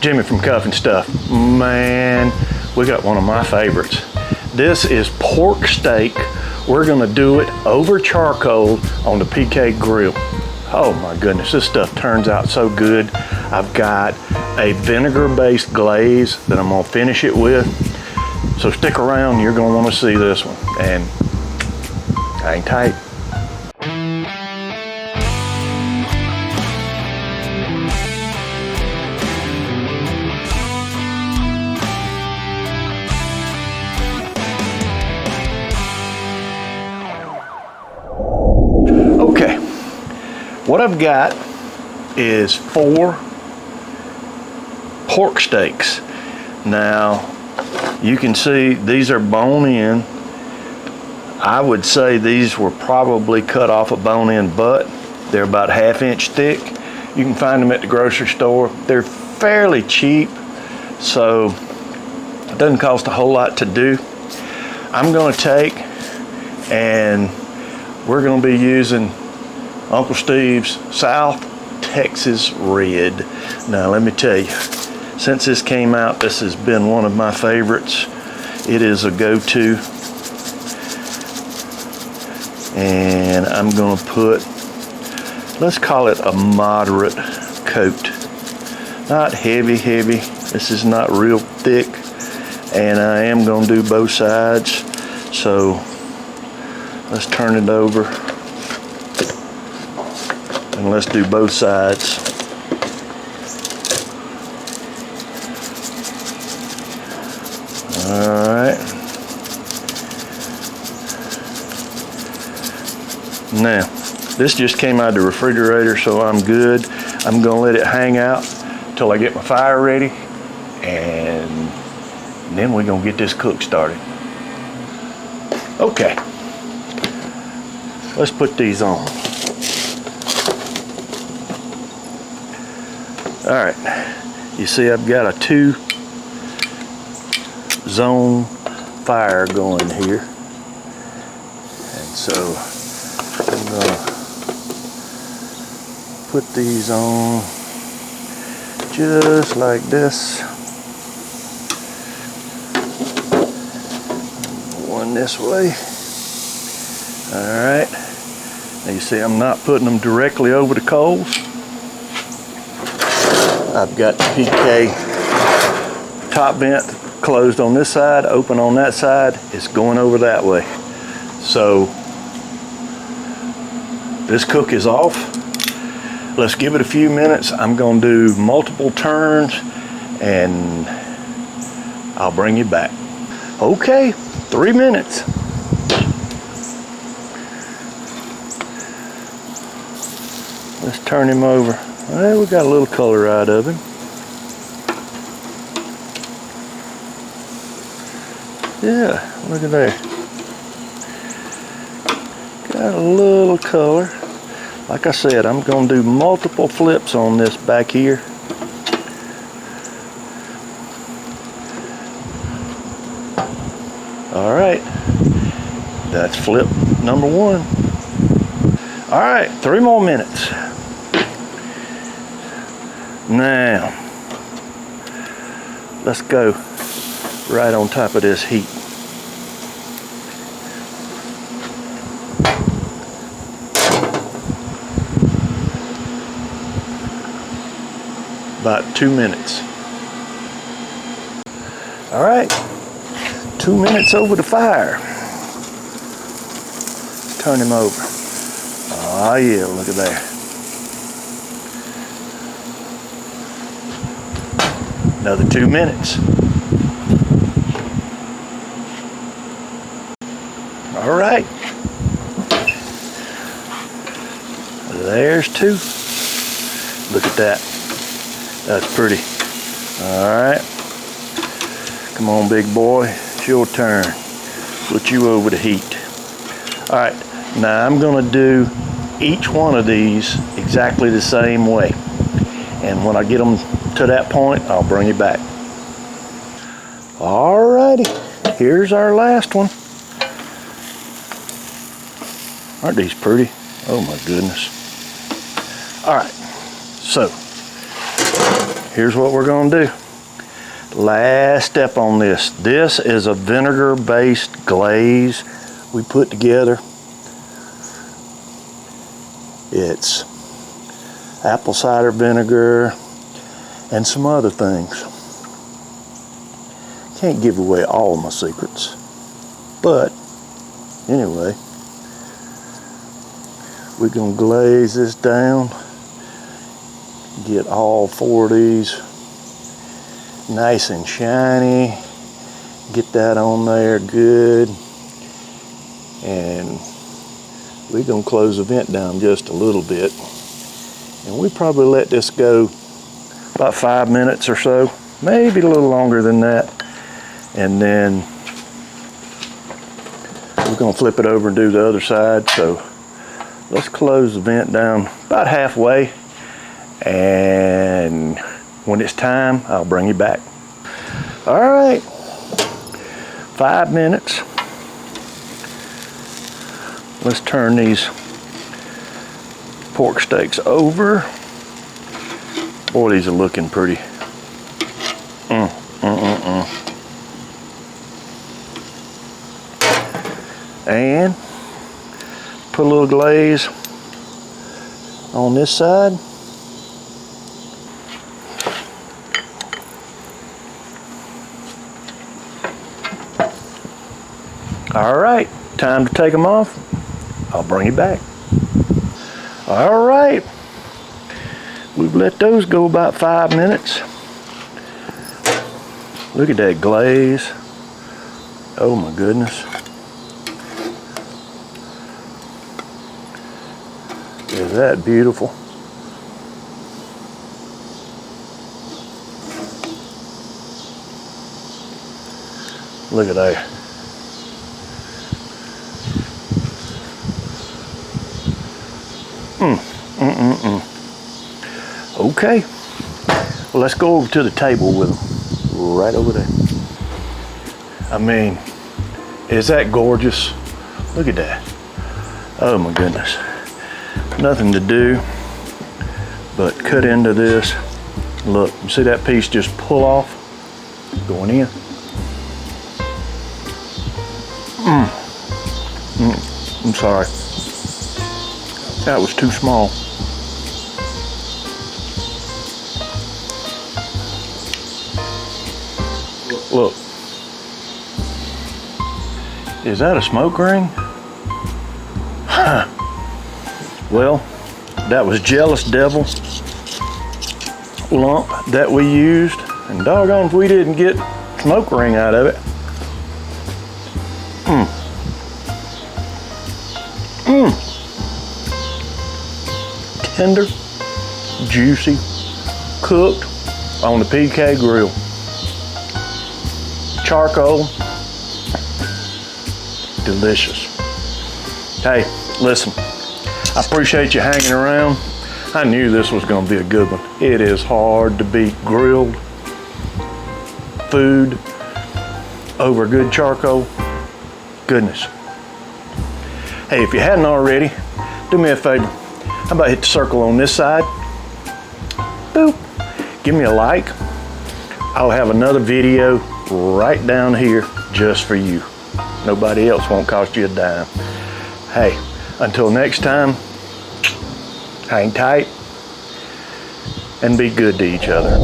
Jimmy from Cuff and Stuff. Man, we got one of my favorites. This is pork steak. We're gonna do it over charcoal on the PK grill. Oh my goodness, this stuff turns out so good. I've got a vinegar-based glaze that I'm gonna finish it with. So stick around, you're gonna wanna see this one. And hang tight. Okay, what I've got is 4 pork steaks. Now, you can see these are bone in. I would say these were probably cut off a bone-in butt. They're about 1/2 inch thick. You can find them at the grocery store. They're fairly cheap, so it doesn't cost a whole lot to do. I'm gonna take and we're gonna be using Uncle Steve's South Texas Red. Now let me tell you, since this came out, this has been one of my favorites. It is a go-to. And I'm gonna put, let's call it a moderate coat. Not heavy. This is not real thick. And I am gonna do both sides. So let's turn it over. And let's do both sides. All right. Now, this just came out of the refrigerator, so I'm good. I'm gonna let it hang out until I get my fire ready, and then we're gonna get this cook started. Okay, let's put these on. All right, you see I've got a 2-zone fire going here, and so I'm gonna put these on just like this. One this way. All right. Now you see I'm not putting them directly over the coals. I've got the PK top vent closed on this side, open on that side. It's going over that way. So this cook is off. Let's give it a few minutes. I'm gonna do multiple turns and I'll bring you back. Okay, 3 minutes. Let's turn him over. Well, we got a little color out of him. Yeah, look at there. Got a little color. Like I said, I'm gonna do multiple flips on this back here. All right, that's flip number 1. All right, 3 more minutes. Now, let's go right on top of this heat. About 2 minutes. All right, 2 minutes over the fire. Turn him over. Oh yeah, look at there. Another 2 minutes. All right. There's 2. Look at that. That's pretty. All right. Come on, big boy. It's your turn. Put you over the heat. All right. Now I'm going to do each one of these exactly the same way. And when I get them to that point, I'll bring you back. Alrighty, here's our last one. Aren't these pretty? Oh my goodness. All right, so here's what we're gonna do. Last step on this. This is a vinegar-based glaze we put together. It's apple cider vinegar and some other things. Can't give away all my secrets, but anyway, we're gonna glaze this down, get all 4 of these nice and shiny, get that on there good, and we're gonna close the vent down just a little bit, and we probably let this go about 5 minutes or so, maybe a little longer than that, and then we're gonna flip it over and do the other side. So let's close the vent down about halfway, and when it's time, I'll bring you back. All right, 5 minutes. Let's turn these pork steaks over. Boy, these are looking pretty. And put a little glaze on this side. All right, time to take them off. I'll bring you back. All right, we've let those go about 5 minutes. Look at that glaze. Oh my goodness. Is that beautiful? Look at that. Okay, well, let's go over to the table with them, right over there. I mean, is that gorgeous? Look at that. Oh my goodness. Nothing to do but cut into this. Look, you see that piece just pull off, going in. I'm sorry. That was too small. Look. Is that a smoke ring? Huh. Well, that was Jealous Devil lump that we used, and doggone if we didn't get smoke ring out of it. Tender, juicy, cooked on the PK grill. Charcoal, delicious. Hey, listen, I appreciate you hanging around. I knew this was gonna be a good one. It is hard to beat grilled food over good charcoal. Goodness. Hey, if you hadn't already, do me a favor. How about hit the circle on this side? Boop. Give me a like. I'll have another video right down here just for you. Nobody else won't cost you a dime. Hey, until next time, hang tight and be good to each other.